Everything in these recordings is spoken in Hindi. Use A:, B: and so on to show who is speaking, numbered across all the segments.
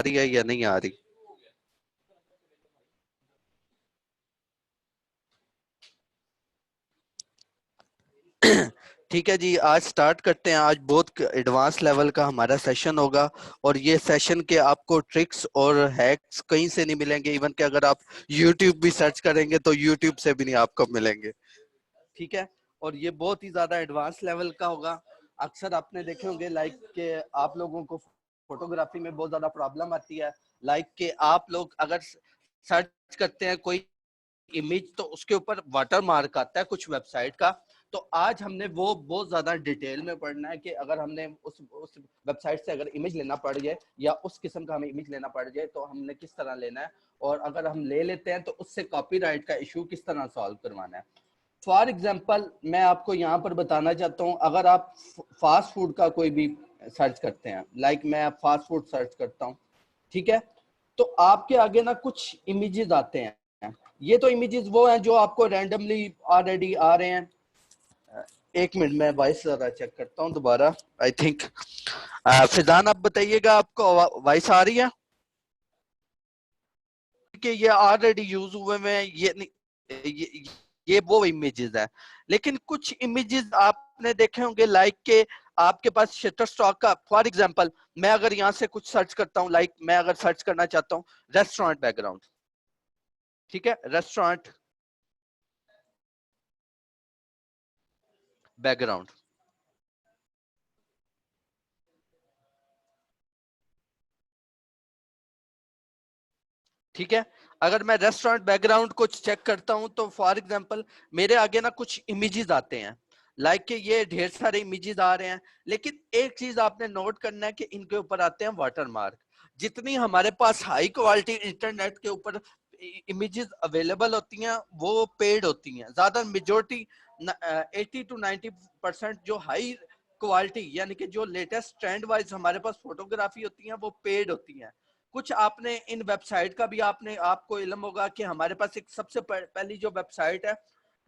A: रही है या नहीं आ रही? ठीक है जी, आज स्टार्ट करते हैं। आज बहुत एडवांस लेवल का हमारा सेशन होगा और ये सेशन के आपको ट्रिक्स और हैक्स कहीं से नहीं मिलेंगे। इवन कि अगर आप YouTube भी सर्च करेंगे तो YouTube से भी नहीं आपको मिलेंगे। ठीक है, और ये बहुत ही ज्यादा एडवांस लेवल का होगा। अक्सर आपने देखे होंगे लाइक के आप लोगों को फोटोग्राफी में बहुत ज्यादा प्रॉब्लम आती है। लाइक के आप लोग अगर सर्च करते हैं कोई इमेज तो उसके ऊपर वाटर मार्क आता है कुछ वेबसाइट का। तो आज हमने वो बहुत ज्यादा डिटेल में पढ़ना है कि अगर हमने उस वेबसाइट से अगर इमेज लेना पड़ जाए या उस किस्म का हमें इमेज लेना पड़ जाए तो हमने किस तरह लेना है, और अगर हम ले लेते हैं तो उससे कॉपीराइट का इशू किस तरह सॉल्व करवाना है। फॉर एग्जाम्पल मैं आपको यहाँ पर बताना चाहता हूँ, अगर आप फास्ट फूड का कोई भी सर्च करते हैं, लाइक मैं फास्ट फूड सर्च करता हूँ, ठीक है, तो आपके आगे ना कुछ इमेजेस आते हैं। ये तो इमेजेस वो हैं जो आपको रैंडमली ऑलरेडी आ रहे हैं। एक मिनट मैं वॉइस जरा चेक करता हूँ दोबारा। आई थिंक फिजान आप बताइएगा आपको वॉइस आ रही है कि ये ऑलरेडी यूज हुए में ये वो इमेजेस है। लेकिन कुछ इमेजेस आपने देखे होंगे लाइक के आपके पास शटर स्टॉक का। फॉर एग्जांपल मैं अगर यहाँ से कुछ सर्च करता हूँ, लाइक मैं अगर सर्च करना चाहता हूँ रेस्टोरेंट बैकग्राउंड, ठीक है, रेस्टोरेंट बैकग्राउंड, ठीक है। अगर मैं रेस्टोरेंट बैकग्राउंड को चेक करता हूं तो फॉर एग्जांपल मेरे आगे ना कुछ इमेजेस आते हैं, लाइक के ये ढेर सारे इमेजेस आ रहे हैं। लेकिन एक चीज आपने नोट करना है कि इनके ऊपर आते हैं वाटरमार्क। जितनी हमारे पास हाई क्वालिटी इंटरनेट के ऊपर इमेजेस अवेलेबल होती हैं वो पेड होती हैं। ज्यादा मेजोरिटी 80 to 90% जो हाई क्वालिटी यानी कि जो लेटेस्ट ट्रेंड वाइज हमारे पास फोटोग्राफी होती है वो पेड होती हैं। कुछ आपने इन वेबसाइट का भी आपने आपको इल्म होगा कि हमारे पास एक सबसे पहली जो वेबसाइट है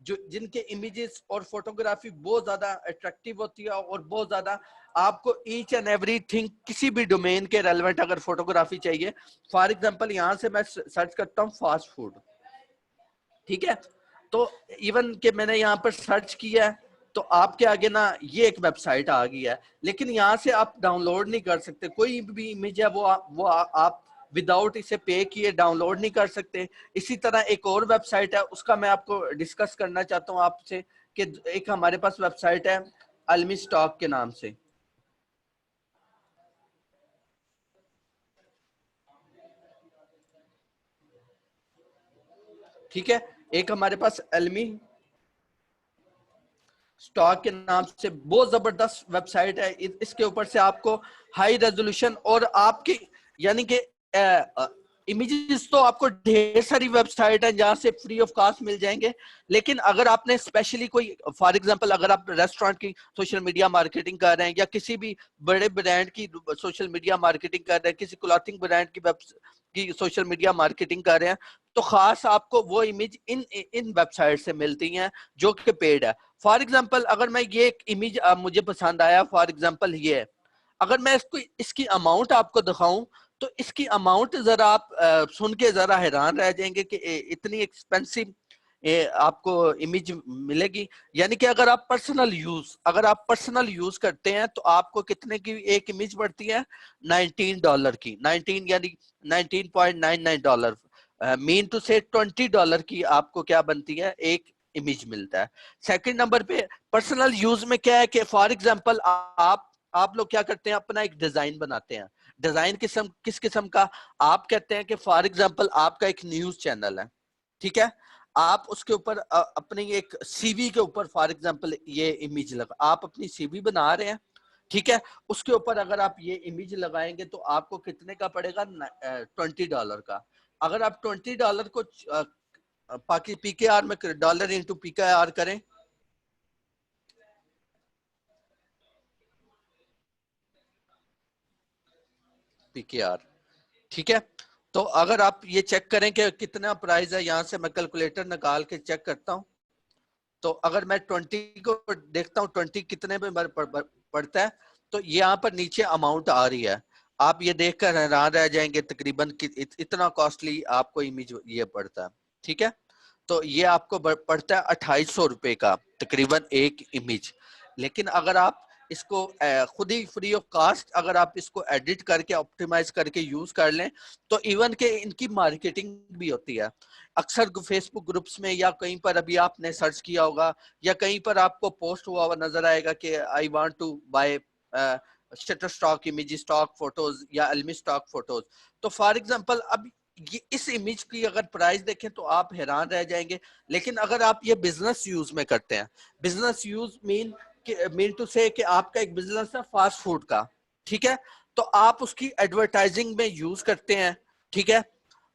A: जो जिनके इमेजेस और फोटोग्राफी बहुत ज्यादा अट्रैक्टिव होती है और बहुत ज्यादा आपको ईच एंड एवरीथिंग किसी भी डोमेन के रेलेवेंट अगर फोटोग्राफी चाहिए। फॉर एग्जांपल यहां से मैं सर्च करता हूं फास्ट फूड, ठीक है, तो इवन के मैंने यहाँ पर सर्च किया है तो आपके आगे ना ये एक वेबसाइट आ गई है। लेकिन यहाँ से आप डाउनलोड नहीं कर सकते कोई भी इमेज है आप विदाउट इसे पे किए डाउनलोड नहीं कर सकते। इसी तरह एक और वेबसाइट है उसका मैं आपको डिस्कस करना चाहता हूँ आपसे कि एक हमारे पास वेबसाइट है अलमी स्टॉक के नाम से, ठीक है। एक हमारे पास अलमी स्टॉक के नाम से बहुत जबरदस्त वेबसाइट है। इसके ऊपर से आपको हाई रेजोल्यूशन और आपकी यानी कि इमेजेस तो आपको ढेर सारी वेबसाइट है जहां से फ्री ऑफ कॉस्ट मिल जाएंगे। लेकिन अगर आपने स्पेशली कोई फॉर एग्जांपल अगर आप रेस्टोरेंट की सोशल मीडिया मार्केटिंग कर रहे हैं या किसी भी बड़े ब्रांड की सोशल मीडिया मार्केटिंग कर रहे हैं, किसी क्लॉथिंग ब्रांड की सोशल मीडिया मार्केटिंग कर रहे हैं, तो खास आपको वो इमेज इन इन वेबसाइट से मिलती हैं जो कि पेड है। फॉर एग्जाम्पल अगर मैं ये एक इमेज मुझे पसंद आया, फॉर एग्जाम्पल ये है, अगर मैं इसको इसकी अमाउंट आपको दिखाऊं तो इसकी अमाउंट जरा आप सुन के जरा हैरान रह जाएंगे कि इतनी एक्सपेंसिव आपको इमेज मिलेगी। यानी कि अगर आप पर्सनल यूज करते हैं तो आपको कितने की एक इमेज पड़ती है? $19 की, 19 यानी $19.99। मीन टू से $20 की आपको क्या बनती है? एक इमेज मिलता है। सेकंड नंबर पे पर्सनल यूज में क्या है कि फॉर एग्जांपल आप लोग क्या करते हैं, अपना एक डिजाइन बनाते हैं। डिजाइन किस किस्म का? आप कहते हैं कि फॉर एग्जांपल आपका एक न्यूज चैनल है, ठीक है, आप उसके ऊपर अपनी एक सीवी के ऊपर फॉर एग्जांपल ये इमेज लगा, आप अपनी सीवी बना रहे हैं, ठीक है, उसके ऊपर अगर आप ये इमेज लगाएंगे तो आपको कितने का पड़ेगा? $20 का। अगर आप $20 को बाकी पीकेआर में डॉलर इंटू पीकेआर करें, पीकेआर, ठीक है, तो अगर आप ये चेक करें कि कितना प्राइस है, यहां से मैं कैलकुलेटर निकाल के चेक करता हूं। तो अगर मैं 20 को देखता हूँ 20 कितने में पड़ता है, तो यहाँ पर नीचे अमाउंट आ रही है। आप ये देखकर हैरान रह जाएंगे तकरीबन इतना कॉस्टली आपको इमेज ये पड़ता है। ठीक है, तो ये आपको पड़ता है 2800 रुपए का तकरीबन एक इमेज। लेकिन अगर आप इसको खुद ही फ्री ऑफ कास्ट अगर आप इसको एडिट करके ऑप्टिमाइज करके यूज कर लें तो इवन के इनकी मार्केटिंग भी होती है। अक्सर फेसबुक ग्रुप्स में या कहीं पर अभी आपने सर्च किया होगा या कहीं पर आपको पोस्ट हुआ हुआ नजर आएगा कि I want to buy Shutterstock image, stock photos या एल्मी स्टॉक फोटोज। तो फॉर एग्जांपल अब ये इस इमेज की अगर प्राइस देखें तो आप हैरान रह जाएंगे। लेकिन अगर आप ये बिजनेस यूज में करते हैं, बिजनेस यूज मीन टू से कि आपका एक बिजनेस है फास्ट फूड का, ठीक है, तो आप उसकी एडवर्टाइजिंग में यूज करते हैं, ठीक है,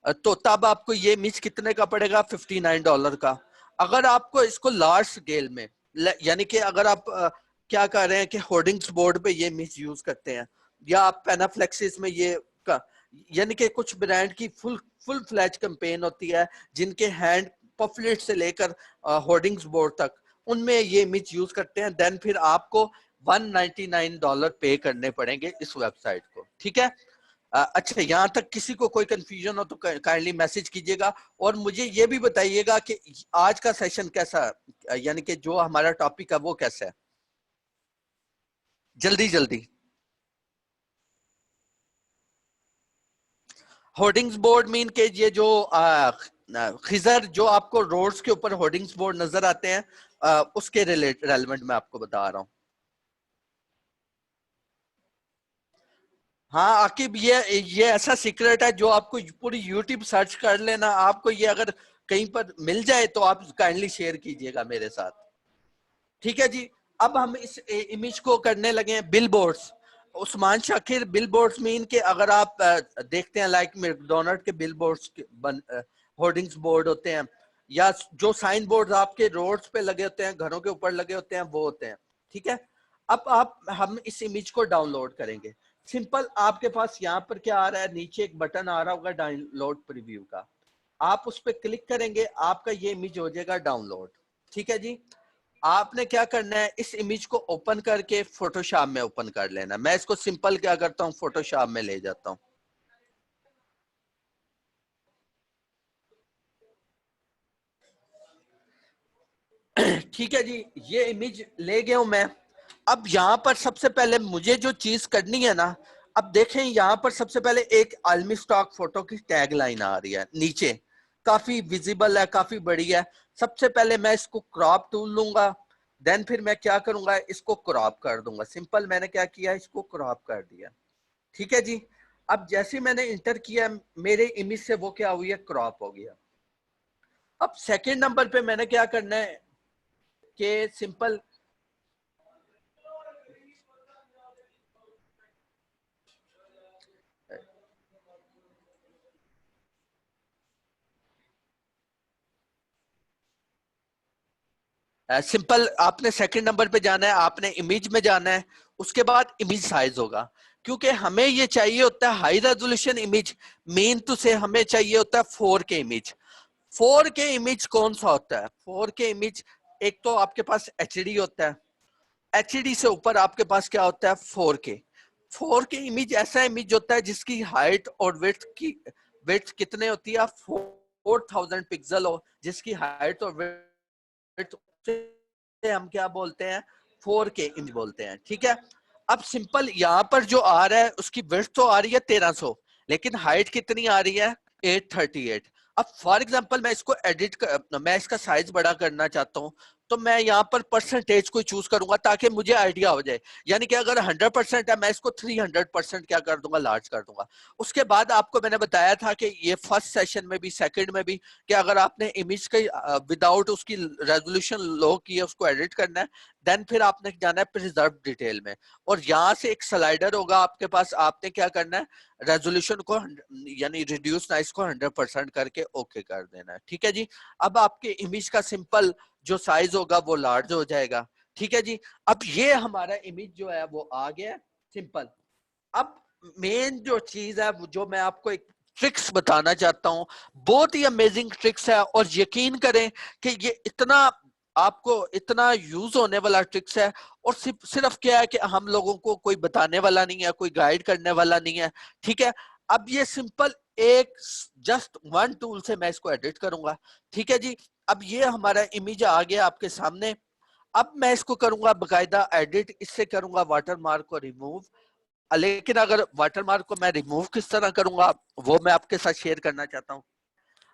A: तो तब आपको ये इमेज कितने का पड़ेगा, $59 का। अगर आपको इसको लार्ज स्केल में यानी कि अगर आप क्या कर रहे हैं कि होर्डिंग्स बोर्ड पे ये इमेज यूज करते हैं या आप पेनाफ्लेक्सिस में ये यानी कि कुछ ब्रांड की फुल फ्लैज कैंपेन होती है जिनके हैंड पॉपुलेट से लेकर होर्डिंग्स बोर्ड तक उनमें ये इमेज यूज करते हैं, देन फिर आपको $199 पे करने पड़ेंगे इस वेबसाइट को। ठीक है, अच्छा, यहाँ तक किसी को कोई कंफ्यूजन हो तो काइंडली मैसेज कीजिएगा और मुझे ये भी बताइएगा कि आज का सेशन कैसा, यानी कि जो हमारा टॉपिक है वो कैसा है, जल्दी जल्दी। होर्डिंग्स बोर्ड मीन के ये जो खिजर जो आपको रोड्स के ऊपर होर्डिंग्स बोर्ड नजर आते हैं उसके रेलेवेंट मैं आपको बता रहा हूँ। हाँ आकिब, ये ऐसा सीक्रेट है जो आपको पूरी यूट्यूब सर्च कर लेना, आपको ये अगर कहीं पर मिल जाए तो आप काइंडली शेयर कीजिएगा मेरे साथ। ठीक है जी, अब हम इस इमेज को करने लगे हैं billboards. Usman Shakir, billboards mean के अगर आप देखते हैं लाइक मैकडोनल्ड के बिलबोर्ड्स होर्डिंग्स बोर्ड होते हैं या जो साइन बोर्ड आपके रोड्स पे लगे होते हैं, घरों के ऊपर लगे होते हैं, वो होते हैं। ठीक है, अब हम इस इमेज को डाउनलोड करेंगे। सिंपल, आपके पास यहाँ पर क्या आ रहा है, नीचे एक बटन आ रहा होगा डाउनलोड प्रीव्यू का, आप उस पर क्लिक करेंगे, आपका ये इमेज हो जाएगा डाउनलोड। ठीक है जी, आपने क्या करना है, इस इमेज को ओपन करके फोटोशॉप में ओपन कर लेना। मैं इसको सिंपल क्या करता हूँ, फोटोशॉप में ले जाता हूँ। ठीक है जी, ये इमेज ले गया हूं मैं। अब यहाँ पर सबसे पहले मुझे जो चीज करनी है ना, अब देखें यहाँ पर सबसे पहले एक आलमी स्टॉक फोटो की टैग लाइन आ रही है नीचे, काफी विजिबल है, काफी बड़ी है। सबसे पहले मैं इसको क्रॉप टूल लूंगा, देन फिर मैं क्या करूंगा, इसको क्रॉप कर दूंगा। सिंपल, मैंने क्या किया, इसको क्रॉप कर दिया। ठीक है जी, अब जैसे मैंने इंटर किया मेरे इमेज से वो क्या हुई है, क्रॉप हो गया। अब सेकेंड नंबर पे मैंने क्या करना है कि सिंपल सिंपल आपने सेकंड नंबर पे जाना है, आपने इमेज में जाना है, उसके बाद इमेज साइज होगा। क्योंकि हमें ये चाहिए होता है हाई रेजोल्यूशन इमेज, मेन तो से हमें चाहिए होता है 4K इमेज। 4K इमेज कौन सा होता है, 4K इमेज एक तो आपके पास एचडी होता है, एचडी से ऊपर आपके पास क्या होता है, 4K। 4K इमेज ऐसा इमेज होता है जिसकी हाइट और विड्थ कितने होती है, 4000 पिक्सल हो, जिसकी हाइट और से हम क्या बोलते हैं, 4K इंच बोलते हैं। ठीक है, अब सिंपल यहाँ पर जो आ रहा है उसकी विड्थ तो आ रही है 1300, लेकिन हाइट कितनी आ रही है, 838। अब फॉर एग्जांपल मैं इसको मैं इसका साइज बड़ा करना चाहता हूँ, तो मैं यहाँ पर परसेंटेज को चूज करूंगा ताकि मुझे आइडिया हो जाए। यानी कि अगर 100% है, मैं इसको 300% क्या कर दूंगा, लार्ज कर दूंगा। उसके बाद आपको मैंने बताया था कि ये फर्स्ट सेशन में भी सेकंड में भी कि अगर आपने इमेज का विदाउट उसकी रेजोल्यूशन लो की है, उसको एडिट करना है, देन फिर आपने जाना है प्रिजर्व डिटेल में, और यहाँ से एक स्लाइडर होगा आपके पास, आपने क्या करना है, रेजोल्यूशन को यानी रिड्यूस नाइस को 100% करके ओके कर देना है। ठीक है जी, अब आपके इमेज का सिंपल जो साइज होगा वो लार्ज हो जाएगा। ठीक है जी, अब ये हमारा इमेज जो है वो आ गया सिंपल। अब मेन जो चीज है जो मैं आपको एक ट्रिक्स बताना चाहता हूं, बहुत ही अमेजिंग ट्रिक्स है, और यकीन करें कि ये इतना आपको इतना यूज होने वाला ट्रिक्स है, और सिर्फ सिर्फ क्या है कि हम लोगों को कोई बताने वाला नहीं है, कोई गाइड करने वाला नहीं है। ठीक है, अब ये सिंपल एक जस्ट वन टूल से मैं इसको एडिट करूंगा। ठीक है जी, अब ये हमारा इमेज आ गया आपके सामने। अब मैं इसको करूंगा बकायदा एडिट, इससे करूंगा वाटरमार्क को रिमूव। लेकिन अगर वाटरमार्क को मैं रिमूव किस तरह करूंगा वो मैं आपके साथ शेयर करना चाहता हूँ।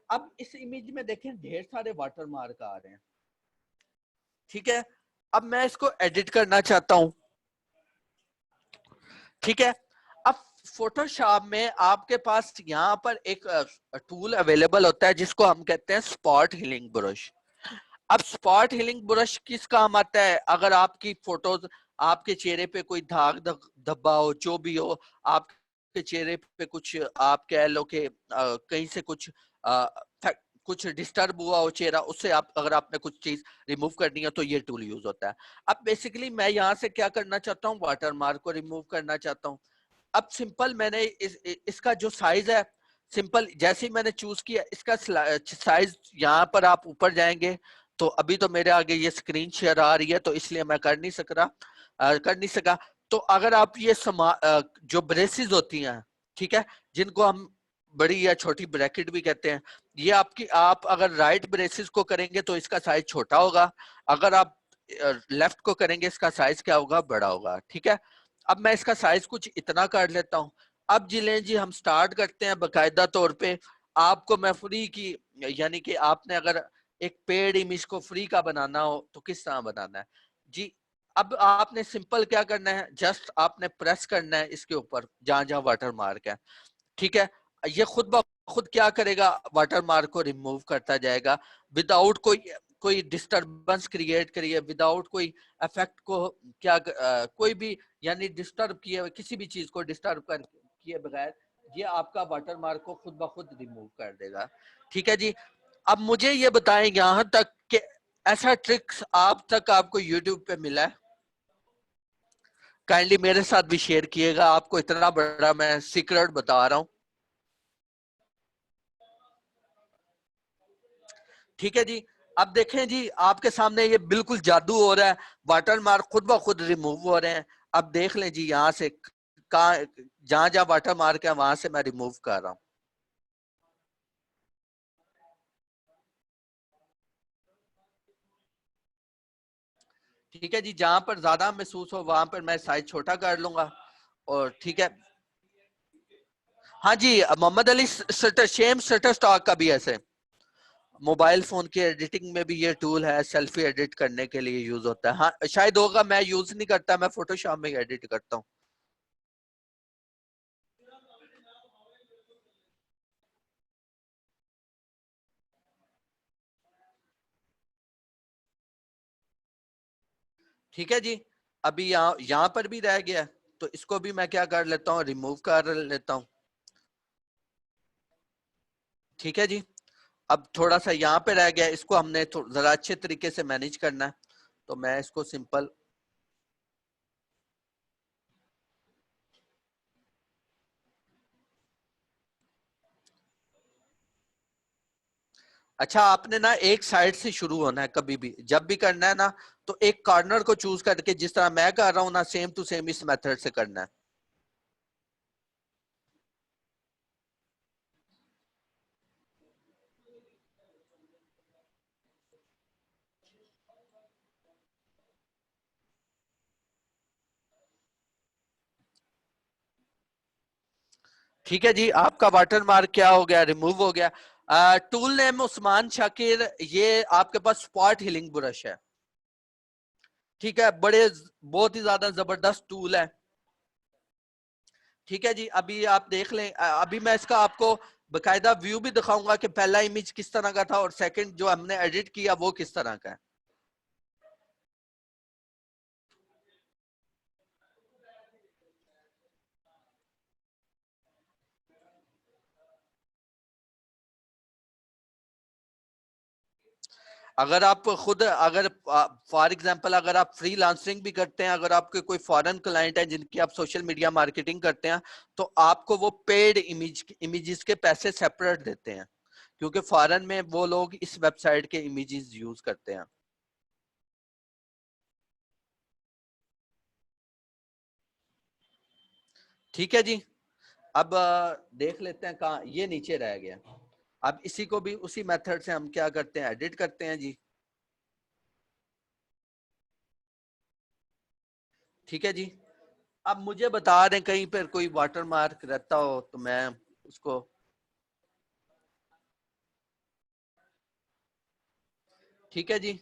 A: अब इस इमेज में देखें ढेर सारे वाटरमार्क आ रहे हैं। ठीक है, अब मैं इसको एडिट करना चाहता हूं। ठीक है, अब फोटोशॉप में आपके पास यहाँ पर एक टूल अवेलेबल होता है जिसको हम कहते हैं स्पॉट हीलिंग ब्रश। अब स्पॉट हीलिंग ब्रश किस काम आता है? अगर आपकी फोटोज, आपके चेहरे पे कोई दाग धब्बा हो, जो भी हो, आपके चेहरे पे कुछ आप कह लो कि कहीं से कुछ कुछ डिस्टर्ब हुआ हो चेहरा, उससे आप अगर आपने कुछ चीज रिमूव करनी है तो ये टूल यूज होता है। अब बेसिकली मैं यहाँ से क्या करना चाहता हूँ, वाटरमार्क को रिमूव करना चाहता हूँ। अब सिंपल मैंने इसका जो साइज है, सिंपल जैसे ही मैंने चूज किया इसका साइज, यहाँ पर आप ऊपर जाएंगे तो अभी तो मेरे आगे ये स्क्रीन शेयर आ रही है तो इसलिए मैं कर नहीं सका। तो अगर आप ये जो ब्रेसेस होती हैं, ठीक है, जिनको हम बड़ी या छोटी ब्रैकेट भी कहते हैं, ये आप अगर राइट ब्रेसेस को करेंगे तो इसका साइज छोटा होगा, अगर आप लेफ्ट को करेंगे इसका साइज क्या होगा, बड़ा होगा। ठीक है, अब मैं इसका साइज कुछ इतना कर लेता हूँ। अब जिले जी हम स्टार्ट करते हैं बकायदा तौर पे। आपको मैं फ्री की, यानी कि आपने अगर एक पेड इमेज को फ्री का बनाना हो तो किस तरह बनाना है जी। अब आपने सिंपल क्या करना है, जस्ट आपने प्रेस करना है इसके ऊपर जहां जहां वाटर मार्क है। ठीक है, ये खुद ब खुद क्या करेगा, वाटर मार्क को रिमूव करता जाएगा विदाउट कोई डिस्टरबेंस क्रिएट करिए, विदाउट कोई इफेक्ट को कोई भी यानी डिस्टर्ब किए, किसी भी चीज को डिस्टर्ब कर किए बगैर ये आपका वाटर मार्क को खुद ब खुद रिमूव कर देगा। ठीक है जी, अब मुझे ये बताएं यहाँ तक कि ऐसा ट्रिक्स आप तक आपको यूट्यूब पे मिला है? काइंडली मेरे साथ भी शेयर किएगा, आपको इतना बड़ा मैं सीक्रेट बता रहा हूँ। ठीक है जी, अब देखें जी आपके सामने ये बिल्कुल जादू हो रहा है, वाटर मार्क खुद ब खुद रिमूव हो रहे हैं। अब देख लें जी यहाँ से कहा, जहां जहां वाटर मार्क है वहां से मैं रिमूव कर रहा हूँ। ठीक है जी, जहां पर ज्यादा महसूस हो वहां पर मैं साइज छोटा कर लूंगा। और ठीक है, हाँ जी, Mohammad Ali same shutter stock का भी ऐसे मोबाइल फोन की एडिटिंग में भी ये टूल है, सेल्फी एडिट करने के लिए यूज होता है। हाँ शायद होगा, मैं यूज नहीं करता, मैं फोटोशॉप में एडिट करता हूँ। ठीक है जी, अभी यहाँ पर भी रह गया, तो इसको भी मैं क्या कर लेता हूँ, रिमूव कर लेता हूँ। ठीक है जी, अब थोड़ा सा यहाँ पे रह गया, इसको हमने जरा अच्छे तरीके से मैनेज करना है, तो मैं इसको सिंपल, अच्छा आपने ना एक साइड से शुरू होना है, कभी भी जब भी करना है ना, तो एक कॉर्नर को चूज करके जिस तरह मैं कर रहा हूँ ना, सेम टू सेम इस मेथड से करना है। ठीक है जी, आपका वाटर मार्क क्या हो गया, रिमूव हो गया। टूल नेम उस्मान शाकिर, ये आपके पास स्पॉट हीलिंग ब्रश है। ठीक है, बहुत ही ज्यादा जबरदस्त टूल है। ठीक है जी, अभी आप देख लें, अभी मैं इसका आपको बकायदा व्यू भी दिखाऊंगा कि पहला इमेज किस तरह का था और सेकंड जो हमने एडिट किया वो किस तरह का है। अगर आप खुद, अगर फॉर एग्जांपल अगर आप फ्रीलांसिंग भी करते हैं, अगर आपके कोई फॉरेन क्लाइंट है जिनकी आप सोशल मीडिया मार्केटिंग करते हैं, तो आपको वो पेड इमेजेस के पैसे सेपरेट देते हैं, क्योंकि फॉरेन में वो लोग इस वेबसाइट के इमेजेस यूज करते हैं। ठीक है जी। अब देख लेते हैं कहाँ ये नीचे रह गया। अब इसी को भी उसी मेथड से हम क्या करते हैं, एडिट करते हैं जी। ठीक है जी। अब मुझे बता दें कहीं पर कोई वाटर मार्क रहता हो तो मैं उसको, ठीक है जी।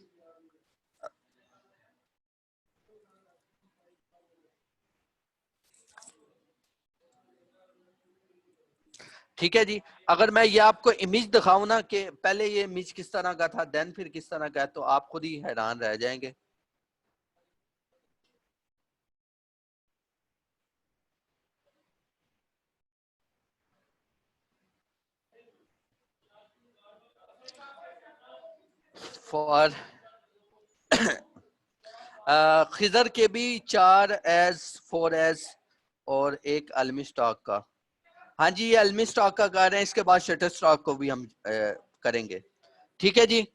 A: ठीक है जी। अगर मैं ये आपको इमेज दिखाऊं ना कि पहले ये इमेज किस तरह का था देन फिर किस तरह का है, तो आप खुद ही हैरान रह जाएंगे। फॉर खिजर के भी 4S 4S और एक अलमी स्टॉक का। हाँ जी, ये अलमी स्टॉक का कर रहे हैं, इसके बाद शटर स्टॉक को भी हम करेंगे। ठीक है जी।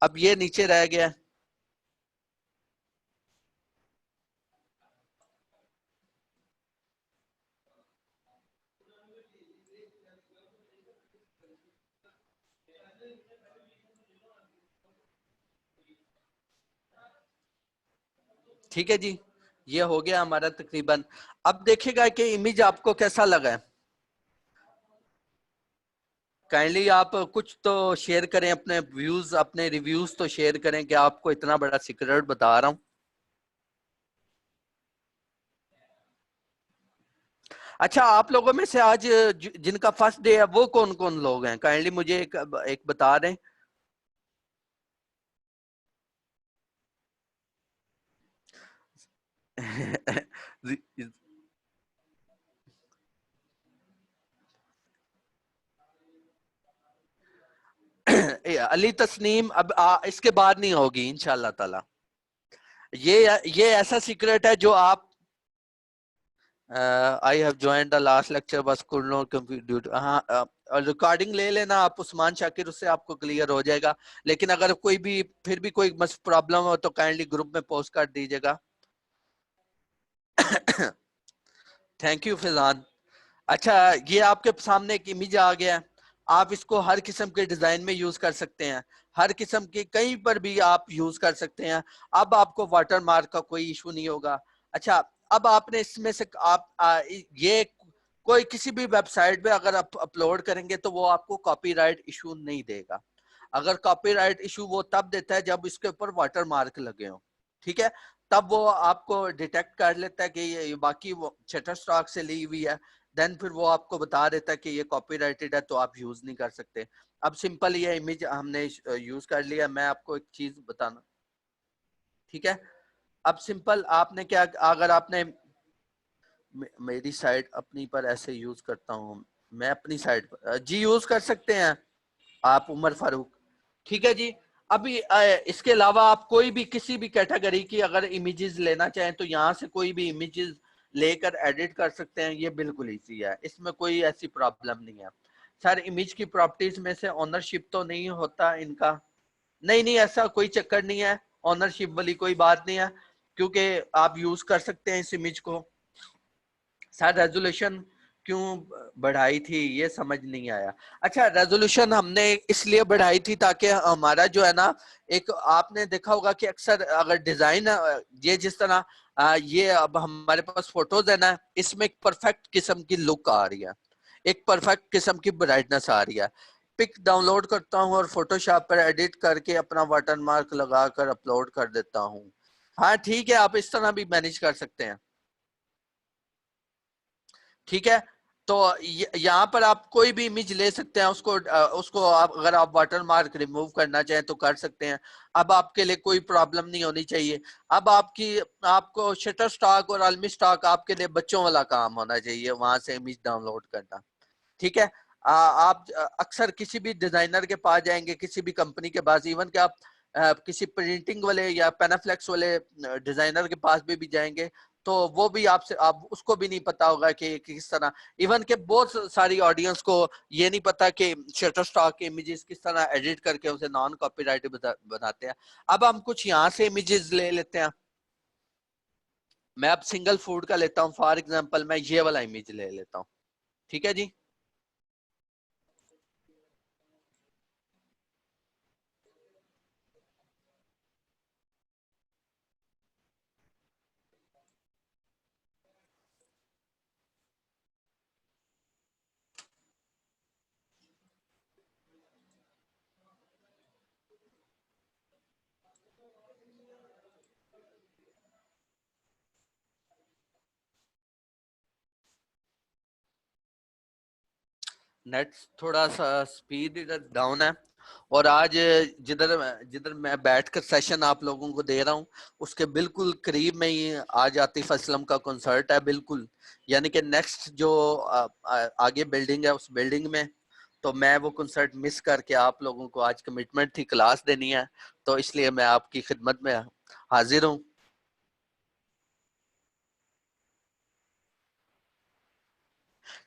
A: अब ये नीचे रह गया। ठीक है जी, ये हो गया हमारा तकरीबन। अब देखिएगा कि इमेज आपको कैसा लगा है। काइंडली आप कुछ तो शेयर करें, अपने व्यूज अपने रिव्यूज तो शेयर करें कि आपको इतना बड़ा सीक्रेट बता रहा हूँ। अच्छा, आप लोगों में से आज जिनका फर्स्ट डे है वो कौन कौन लोग हैं, काइंडली मुझे एक बता दें। अली तस्नीम अब इसके बाद नहीं होगी इंशाल्लाह ताला। ये ऐसा सीक्रेट है जो आप, I have joined the last lecture बस कुड नॉट कंप्यूट। हाँ, रिकॉर्डिंग ले लेना आप उस्मान शाकिर, उससे आपको क्लियर हो जाएगा। लेकिन अगर कोई भी फिर भी कोई प्रॉब्लम हो तो काइंडली ग्रुप में पोस्ट कर दीजिएगा। Thank you Faizan. अच्छा, ये आपके सामने एक इमेज आ गया है। आप इसको हर किस्म के डिजाइन में यूज कर सकते हैं, हर किस्म के कहीं पर भी आप यूज कर सकते हैं। अब आपको वाटर मार्क का कोई इशू नहीं होगा। अच्छा, अब आपने इसमें से आप ये कोई किसी भी वेबसाइट पे अगर आप अपलोड करेंगे तो वो आपको कॉपीराइट इशू नहीं देगा। अगर कॉपीराइट इशू वो तब देता है जब इसके ऊपर वाटर मार्क लगे हो। ठीक है, तब वो आपको डिटेक्ट कर लेता है कि ये बाकी वो शटर स्टॉक से ली हुई है। देन फिर वो आपको बता देता है कि ये कॉपीराइटेड है तो आप यूज नहीं कर सकते। अब सिंपल ये इमेज हमने यूज कर लिया। मैं आपको एक चीज बताना, ठीक है। अब सिंपल आपने क्या, अगर आपने मेरी साइट अपनी पर ऐसे यूज करता हूँ, मैं अपनी साइट पर जी यूज कर सकते हैं आप, उमर फारूक। ठीक है जी। अभी इसके अलावा आप कोई भी किसी भी कैटेगरी की अगर इमेजेस लेना चाहें तो यहाँ से कोई भी इमेजेस लेकर एडिट कर सकते हैं। ये बिल्कुल इजी है, इसमें कोई ऐसी प्रॉब्लम नहीं है। सर, इमेज की प्रॉपर्टीज में से ओनरशिप तो नहीं होता इनका? नहीं नहीं, ऐसा कोई चक्कर नहीं है, ओनरशिप वाली कोई बात नहीं है, क्योंकि आप यूज कर सकते हैं इस इमेज को। सर, रेजोल्यूशन क्यों बढ़ाई थी ये समझ नहीं आया। अच्छा, रेजोल्यूशन हमने इसलिए बढ़ाई थी ताकि हमारा जो है ना, एक आपने देखा होगा कि अक्सर अगर डिजाइन ये जिस तरह ये अब हमारे पास फोटोज है ना, इसमें एक परफेक्ट किस्म की लुक आ रही है, एक परफेक्ट किस्म की ब्राइटनेस आ रही है। पिक डाउनलोड करता हूँ और फोटोशॉप पर एडिट करके अपना वाटरमार्क लगाकर अपलोड कर देता हूँ। हाँ ठीक है, आप इस तरह भी मैनेज कर सकते हैं। ठीक है, तो यहाँ पर आप कोई भी इमेज ले सकते हैं, उसको आप अगर आप वाटर मार्क रिमूव करना चाहें तो कर सकते हैं। अब आपके लिए कोई प्रॉब्लम नहीं होनी चाहिए। अब आपको शटर स्टॉक और अलमी स्टॉक आपके लिए बच्चों वाला काम होना चाहिए, वहां से इमेज डाउनलोड करना। ठीक है। आप अक्सर किसी भी डिजाइनर के पास जाएंगे, किसी भी कंपनी के पास, इवन कि आप किसी प्रिंटिंग वाले या पेनाफ्लेक्स वाले डिजाइनर के पास भी जाएंगे तो वो भी आपसे, आप उसको भी नहीं पता होगा कि किस तरह, इवन के बहुत सारी ऑडियंस को ये नहीं पता कि शटर स्टॉक के इमेजेस किस तरह एडिट करके उसे नॉन कॉपीराइट बनाते हैं। अब हम कुछ यहाँ से इमेजेस ले लेते हैं। मैं अब सिंगल फूड का लेता हूँ, फॉर एग्जांपल मैं ये वाला इमेज ले लेता हूँ। ठीक है जी। नेट थोड़ा सा स्पीड इधर डाउन है, और आज जिधर जिधर मैं बैठकर सेशन आप लोगों को दे रहा हूँ उसके बिल्कुल करीब में ही आज आतिफ असलम का कॉन्सर्ट है, बिल्कुल यानी कि नेक्स्ट जो आगे बिल्डिंग है उस बिल्डिंग में। तो मैं वो कॉन्सर्ट मिस करके आप लोगों को आज कमिटमेंट थी क्लास देनी है, तो इसलिए मैं आपकी खिदमत में हाजिर हूँ।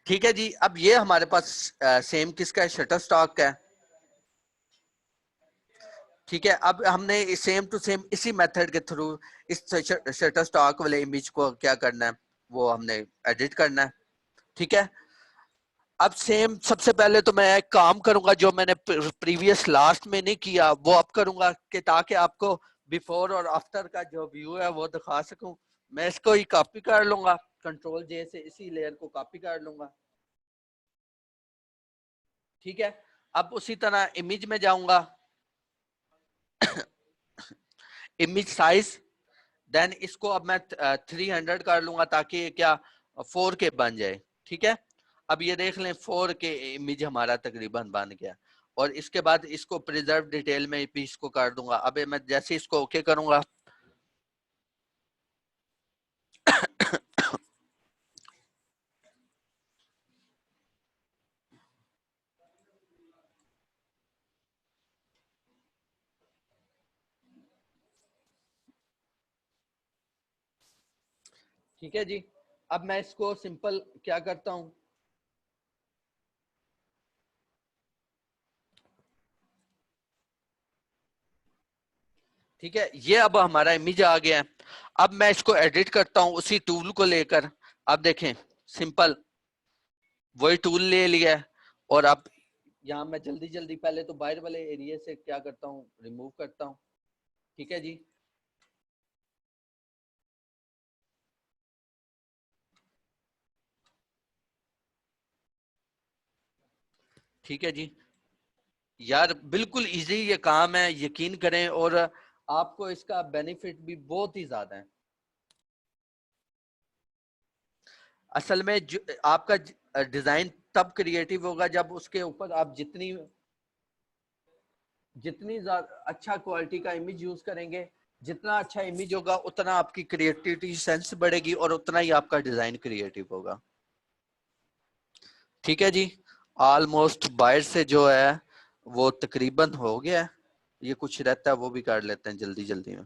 A: ठीक है जी। अब ये हमारे पास सेम किसका है, शटर स्टॉक का है। ठीक है, अब हमने सेम टू सेम इसी मेथड के थ्रू इस शटर स्टॉक वाले इमेज को क्या करना है, वो हमने एडिट करना है। ठीक है, अब सेम सबसे पहले तो मैं एक काम करूंगा जो मैंने प्रीवियस लास्ट में नहीं किया वो अब करूंगा, कि ताकि आपको बिफोर और आफ्टर का जो व्यू है वो दिखा सकूं। मैं इसको ही कॉपी कर लूंगा, कंट्रोल जे से इसी लेयर को कॉपी कर लूंगा। ठीक है, अब उसी तरह इमेज में जाऊंगा, इमेज साइज, देन इसको अब मैं 300 कर लूंगा ताकि क्या 4K बन जाए। ठीक है, अब ये देख लें 4K इमेज हमारा तकरीबन बन गया, और इसके बाद इसको प्रिजर्व डिटेल में भी इसको कर दूंगा। अब मैं जैसे इसको ओके करूंगा, ठीक है जी। अब मैं इसको सिंपल क्या करता हूँ, ठीक है, ये अब हमारा इमेज आ गया है। अब मैं इसको एडिट करता हूँ उसी टूल को लेकर। अब देखें, सिंपल वही टूल ले लिया है, और अब यहाँ मैं जल्दी जल्दी पहले तो बाहर वाले एरिया से क्या करता हूँ, रिमूव करता हूँ। ठीक है जी। ठीक है जी। यार बिल्कुल इजी ये काम है, यकीन करें, और आपको इसका बेनिफिट भी बहुत ही ज्यादा है। असल में आपका डिजाइन तब क्रिएटिव होगा जब उसके ऊपर आप जितनी जितनी अच्छा क्वालिटी का इमेज यूज करेंगे, जितना अच्छा इमेज होगा उतना आपकी क्रिएटिविटी सेंस बढ़ेगी और उतना ही आपका डिजाइन क्रिएटिव होगा। ठीक है जी, ऑलमोस्ट बाहर से जो है वो तकरीबन हो गया है, ये कुछ रहता है वो भी कर लेते हैं जल्दी जल्दी में।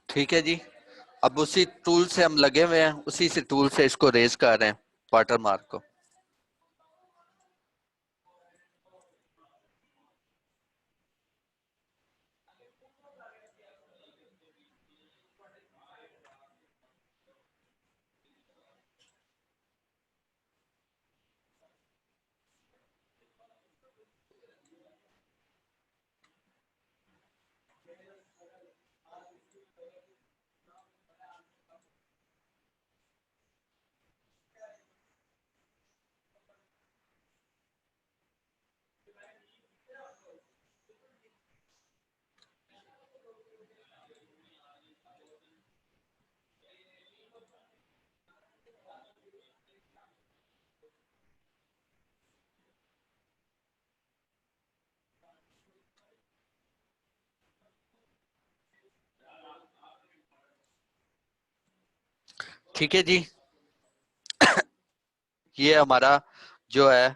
A: ठीक है जी, अब उसी टूल से हम लगे हुए हैं, उसी से टूल से इसको रेज कर रहे हैं वाटर मार्क को। ठीक है जी। ये हमारा जो है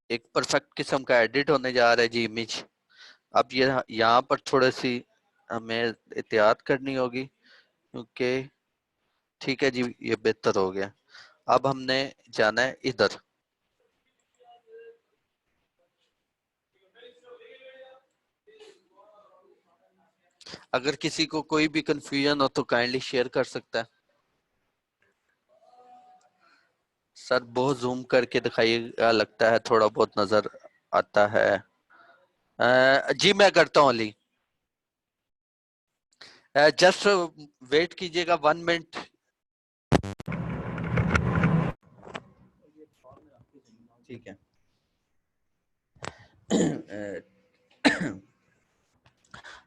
A: एक परफेक्ट किस्म का एडिट होने जा रहा है जी इमेज। अब ये यहाँ पर थोड़ी सी हमें एहतियात करनी होगी, क्योंकि ठीक है जी ये बेहतर हो गया। अब हमने जाना है इधर। अगर किसी को कोई भी कंफ्यूजन हो तो काइंडली शेयर कर सकता है। सर बहुत जूम करके दिखाइएगा, लगता है थोड़ा बहुत नजर आता है। जी मैं करता हूँ अली। जस्ट वेट कीजिएगा 1 मिनट। ठीक है।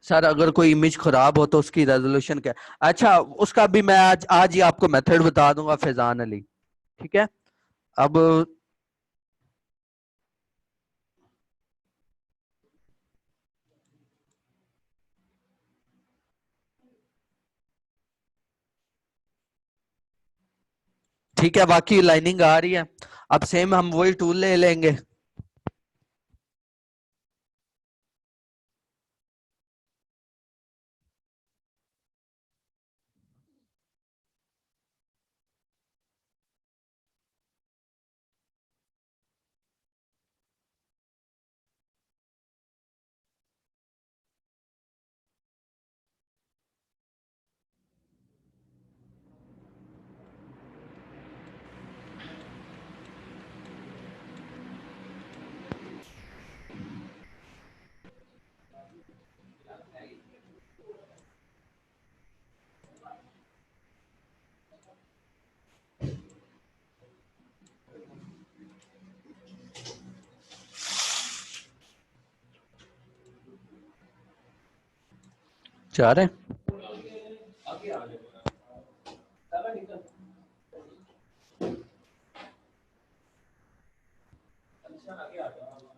A: सर अगर कोई इमेज खराब हो तो उसकी रेजोल्यूशन क्या? अच्छा उसका भी मैं आज आज ही आपको मेथड बता दूंगा फैजान अली। ठीक है। अब ठीक है, बाकी लाइनिंग आ रही है। अब सेम हम वही टूल ले लेंगे। चाह रहे हैं?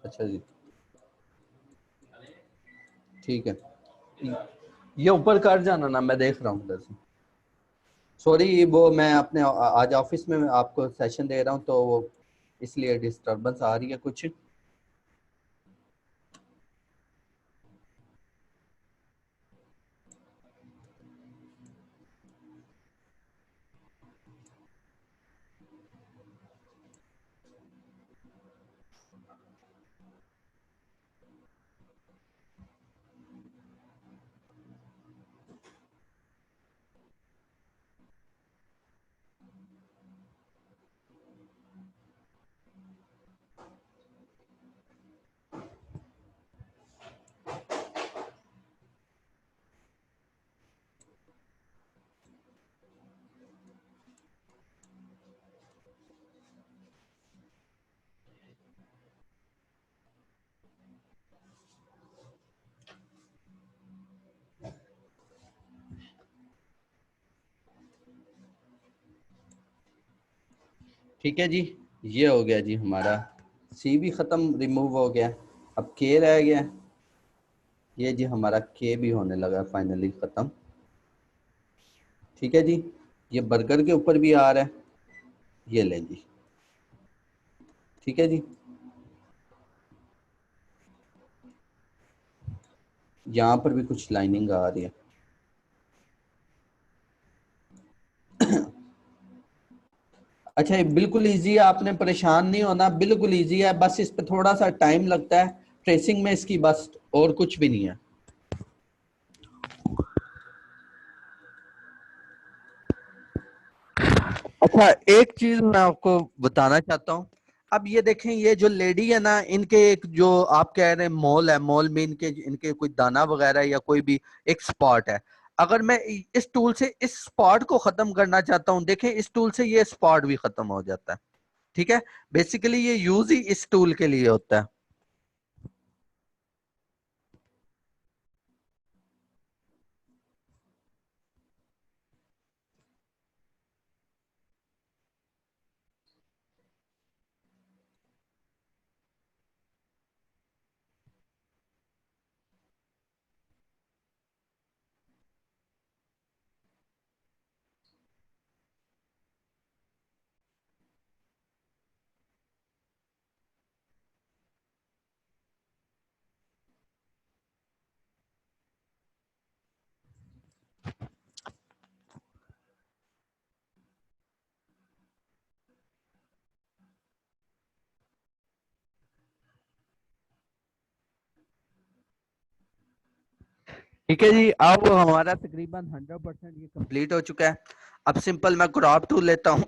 A: अच्छा जी ठीक है। ये ऊपर कर जाना ना, मैं देख रहा हूँ उधर से। सॉरी वो मैं अपने आज ऑफिस में आपको सेशन दे रहा हूँ तो वो इसलिए डिस्टरबेंस आ रही है कुछ। ठीक है जी, ये हो गया जी हमारा सी भी खत्म, रिमूव हो गया। अब के रह गया। ये जी हमारा के भी होने लगा फाइनली खत्म। ठीक है जी। ये बर्गर के ऊपर भी आ रहा है। ये ले जी। ठीक है जी। यहाँ पर भी कुछ लाइनिंग आ रही है। अच्छा ये बिल्कुल इजी है, आपने परेशान नहीं होना, बिल्कुल इजी है, बस इस पे थोड़ा सा टाइम लगता है ट्रेसिंग में इसकी, बस और कुछ भी नहीं है। अच्छा एक चीज मैं आपको बताना चाहता हूँ। अब ये देखें, ये जो लेडी है ना, इनके एक जो आप कह रहे हैं मॉल है, मॉल में इनके इनके कोई दाना वगैरह या कोई भी एक स्पॉट है। अगर मैं इस टूल से इस स्पॉट को खत्म करना चाहता हूँ, देखें इस टूल से ये स्पॉट भी खत्म हो जाता है। ठीक है। बेसिकली ये यूज ही इस टूल के लिए होता है। ठीक है जी, अब हमारा तकरीबन 100% ये कंप्लीट हो चुका है। अब सिंपल मैं क्रॉप टूल लेता हूँ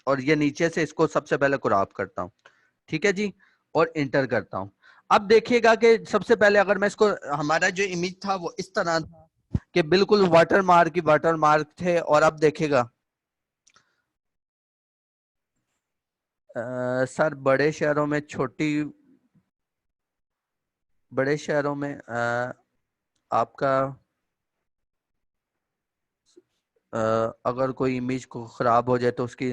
A: और ये नीचे से इसको सबसे पहले क्रॉप करता हूँ। ठीक है जी, और इंटर करता हूँ। अब देखिएगा कि सबसे पहले अगर मैं इसको, हमारा जो इमेज था वो इस तरह था कि बिल्कुल वाटर मार्क थे, और अब देखेगा सर बड़े शहरों में आपका अगर कोई इमेज को खराब हो जाए तो उसकी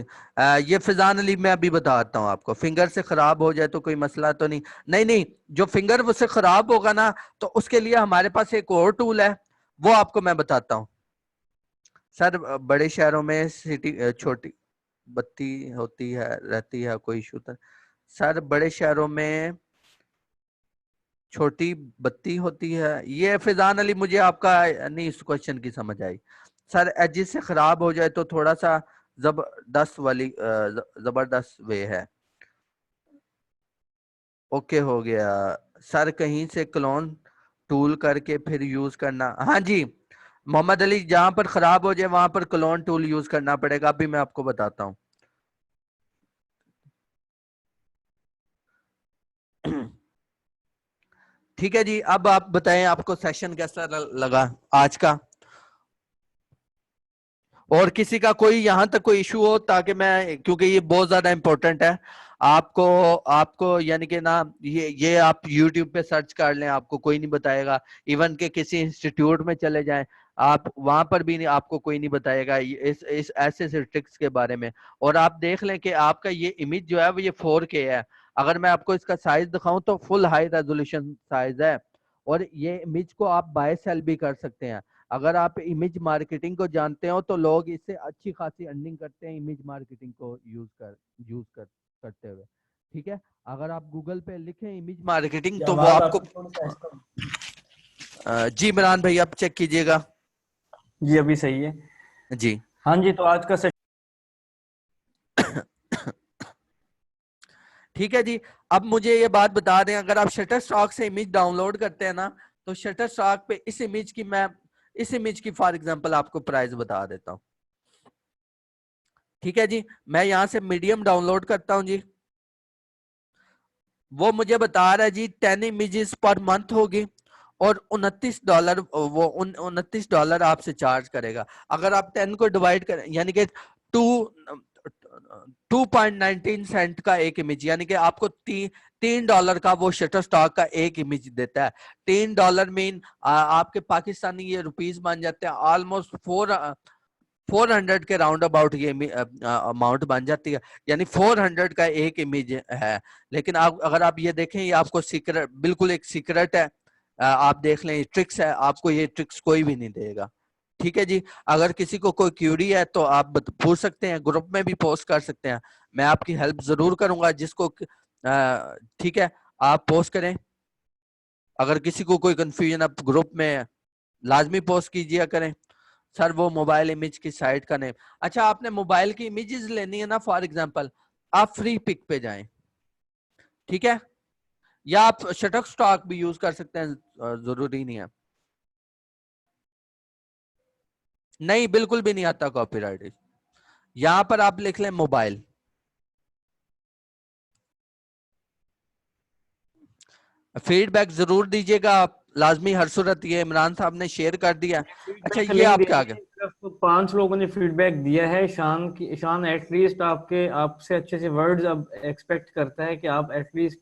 A: ये फिजान अली मैं अभी बताता हूँ आपको। फिंगर से खराब हो जाए तो कोई मसला तो नहीं, नहीं नहीं, जो फिंगर उससे खराब होगा ना तो उसके लिए हमारे पास एक और टूल है, वो आपको मैं बताता हूँ। सर बड़े शहरों में सिटी छोटी बत्ती होती है रहती है, कोई इशू तो सर बड़े शहरों में छोटी बत्ती होती है, ये फिजान अली मुझे आपका नहीं इस क्वेश्चन की समझ आई। सर एजिस से खराब हो जाए तो थोड़ा सा जबरदस्त वे है। ओके हो गया सर, कहीं से क्लोन टूल करके फिर यूज करना। हाँ जी मोहम्मद अली, जहां पर खराब हो जाए वहां पर क्लोन टूल यूज करना पड़ेगा, अभी मैं आपको बताता हूँ। ठीक है जी, अब आप बताएं आपको सेशन कैसा लगा आज का, और किसी का कोई यहाँ तक कोई इशू हो, ताकि मैं, क्योंकि ये बहुत ज्यादा इंपॉर्टेंट है आपको आपको यानी कि ना, ये आप YouTube पे सर्च कर लें, आपको कोई नहीं बताएगा। इवन के किसी इंस्टीट्यूट में चले जाएं आप, वहां पर भी नहीं, आपको कोई नहीं बताएगा इस ऐसे ऐसे ट्रिक्स के बारे में। और आप देख लें कि आपका ये इमेज जो है वो ये 4K है। अगर मैं आपको इसका साइज दिखाऊं तो फुल हाई रेजोल्यूशन साइज है, और ये इमेज को आप बाय सेल भी कर सकते हैं। अगर आप इमेज मार्केटिंग को जानते हो तो लोग इससे अच्छी खासी अर्निंग करते हैं, इमेज मार्केटिंग को यूज करते हुए। ठीक है, अगर आप गूगल पे लिखें इमेज मार्केटिंग
B: ये
A: तो वो
B: आवाज
A: आपको
B: आपकी थोड़ी सा ऐसा।
A: जी इमरान भाई आप चेक कीजिएगा।
B: जी अभी सही है।
A: जी
B: हाँ जी, तो आज का सेशन
A: ठीक है जी, अब मुझे ये बात बता दें, अगर आप शटर स्टॉक से इमेज डाउनलोड करते हैं ना, तो शटर स्टॉक पे इस इमेज की फॉर एग्जांपल आपको प्राइस बता देता हूँ। ठीक है जी, मैं यहां से मीडियम डाउनलोड करता हूं जी, वो मुझे बता रहा है जी 10 इमेजेस पर मंथ होगी, और $29 वो $29 आपसे चार्ज करेगा। अगर आप 10 को डिवाइड करें यानी कि 2.19 सेंट का एक इमेज, यानी कि आपको $3 का वो शटर स्टॉक का एक इमेज देता है। $3 मीन आपके पाकिस्तानी ये रुपीस बन जाते हैं ऑलमोस्ट 400 के राउंड अबाउट ये अमाउंट बन जाती है, यानी 400 का एक इमेज है। लेकिन आप अगर आप ये देखें, ये आपको सीक्रेट, बिल्कुल एक सीक्रेट है, आप देख लें, ट्रिक्स है, आपको ये ट्रिक्स कोई भी नहीं देगा। ठीक है जी, अगर किसी को कोई क्यूरी है तो आप पूछ सकते हैं, ग्रुप में भी पोस्ट कर सकते हैं, मैं आपकी हेल्प जरूर करूंगा। जिसको ठीक है, आप पोस्ट करें, अगर किसी को कोई कंफ्यूजन आप ग्रुप में लाजमी पोस्ट कीजिए करें। सर वो मोबाइल इमेज की साइट का नेम, अच्छा आपने मोबाइल की इमेजेस लेनी है ना, फॉर एग्जांपल आप फ्री पिक पे जाएं। ठीक है, या आप शटक स्टॉक भी यूज कर सकते हैं, जरूरी नहीं है। नहीं बिल्कुल भी नहीं आता कॉपीराइट, यहां पर आप लिख लें मोबाइल। फीडबैक जरूर दीजिएगा आप, लाजमी हर सूरत, ये इमरान साहब ने शेयर कर दिया। अच्छा
B: फीडबैक
A: ये
B: नहीं
A: आपके आगे,
B: देंगे, सिर्फ 5 लोगों ने फीडबैक दिया है। शान एटलीस्ट आपसे अच्छे से वर्ड्स अब एक्सपेक्ट करता है कि आप एटलीस्ट,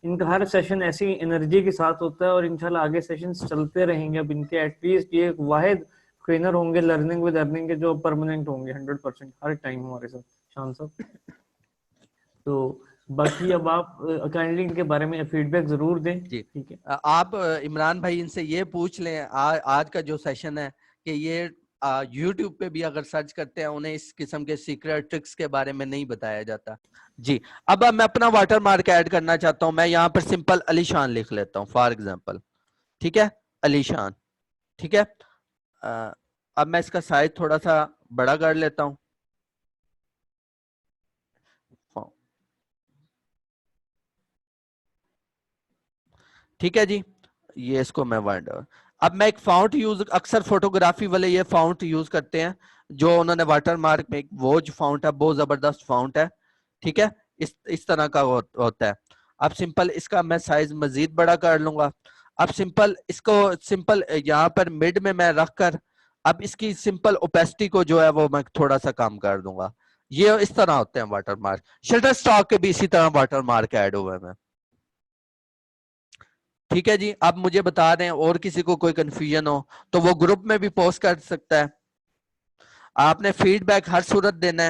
B: इनका हर सेशन ऐसी एनर्जी के साथ होता है और इंशाल्लाह आगे सेशंस चलते रहेंगे। अब इनके एटलीस्ट ये वाहिद ट्रेनर होंगे लर्निंग विद अर्निंग के जो परमानेंट होंगे 100% हर टाइम हमारे साथ, शान साहब। तो बाकी अब आप काइंडली इनके बारे में फीडबैक जरूर दें,
A: जी
B: ठीक है।
A: आप इमरान भाई इनसे ये पूछ लें, आज का जो सेशन है कि ये यूट्यूब पे भी अगर सर्च करते हैं उन्हें इस किस्म के सीक्रेट ट्रिक्स के बारे में नहीं बताया जाता। जी अब मैं अपना वाटर मार्क ऐड करना चाहता हूं, मैं यहाँ पर सिंपल अलीशान लिख लेता हूँ फॉर एग्जांपल। ठीक है, अलीशान। ठीक है, अब मैं इसका साइज थोड़ा सा बड़ा कर लेता हूँ। ठीक है जी, ये इसको मैं वर्ड, अब मैं एक फाउंट यूज, अक्सर फोटोग्राफी वाले ये फाउंट यूज करते हैं जो उन्होंने वाटरमार्क में, वो जो फाउंट है बहुत जबरदस्त फाउंट है, ठीक है, इस तरह का होता है। अब सिंपल इसका मैं साइज मजीद बड़ा कर लूंगा। अब सिंपल इसको सिंपल यहाँ पर मिड में मैं रख कर अब इसकी सिंपल ओपेसिटी को जो है वो मैं थोड़ा सा कम कर दूंगा। ये इस तरह होते हैं वाटरमार्क। शटर स्टॉक के भी इसी तरह वाटरमार्क ऐड हुए हैं। ठीक है जी, आप मुझे बता दें और किसी को कोई कंफ्यूजन हो तो वो ग्रुप में भी पोस्ट कर सकता है। आपने फीडबैक हर सूरत देना है।